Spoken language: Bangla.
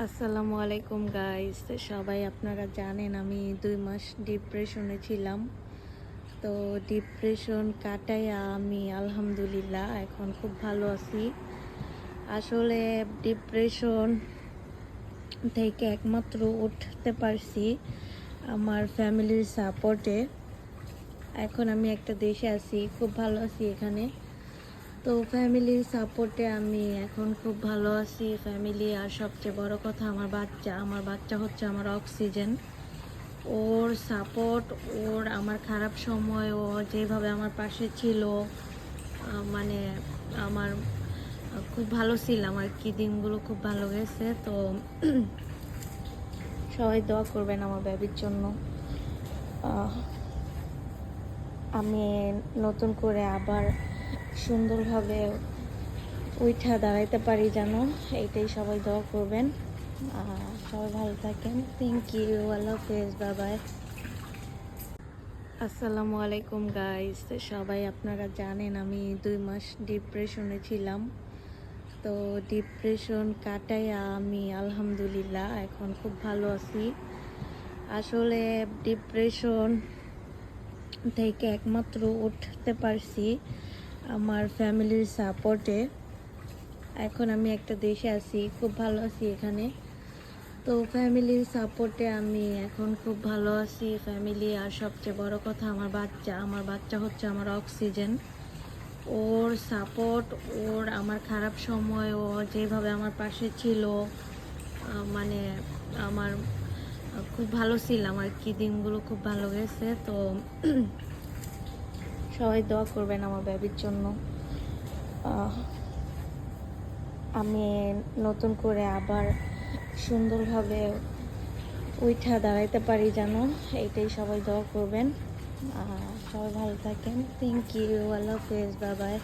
আসসালামু আলাইকুম গাইস। সবাই আপনারা জানেন আমি 2 মাস ডিপ্রেশনে ছিলাম। তো ডিপ্রেশন কাটাইয়া আমি আলহামদুলিল্লাহ এখন খুব ভালো আছি। আসলে ডিপ্রেশন থেকে একমাত্র উঠতে পারছি আমার ফ্যামিলির সাপোর্টে। এখন আমি একটা দেশে আছি, খুব ভালো আছি এখানে। তো ফ্যামিলির সাপোর্টে আমি এখন খুব ভালো আছি। ফ্যামিলি আর সবচেয়ে বড় কথা আমার বাচ্চা হচ্ছে আমার অক্সিজেন। ওর সাপোর্ট, আমার খারাপ সময় ও যেভাবে আমার পাশে ছিল, মানে আমার খুব ভালো ছিলাম আর কি। দিনগুলো খুব ভালো গেছে। তো সবাই দোয়া করবেন আমার বেবির জন্য। আমি নতুন করে আবার সুন্দরভাবে উঠা দাঁড়াইতে পারি যেন, এইটাই সবাই দোয়া করবেন। সবাই ভালো থাকেন। Thank you. আল্লাহ হাফেজ। Bye bye. আসসালামু আলাইকুম গাইস। সবাই আপনারা জানেন আমি 2 মাস ডিপ্রেশনে ছিলাম। তো ডিপ্রেশন কাটাইয়া আমি আলহামদুলিল্লাহ এখন খুব ভালো আছি। আসলে ডিপ্রেশন থেকে একমাত্র উঠতে পারছি আমার ফ্যামিলির সাপোর্টে। এখন আমি একটা দেশে আছি, খুব ভালো আছি এখানে। তো ফ্যামিলির সাপোর্টে আমি এখন খুব ভালো আছি। ফ্যামিলি আর সবচেয়ে বড় কথা আমার বাচ্চা হচ্ছে আমার অক্সিজেন। ওর সাপোর্ট, আমার খারাপ সময় ও যেভাবে আমার পাশে ছিল, মানে আমার খুব ভালো ছিলাম আর কি। দিনগুলো খুব ভালো গেছে। তো সবাই দোয়া করবেন আমার বেবির জন্য। আমি নতুন করে আবার সুন্দরভাবে উঠা দাঁড়াইতে পারি যেন, এইটাই সবাই দোয়া করবেন। সবাই ভালো থাকেন। Thank you. আল্লাহ হাফেজ। Bye by.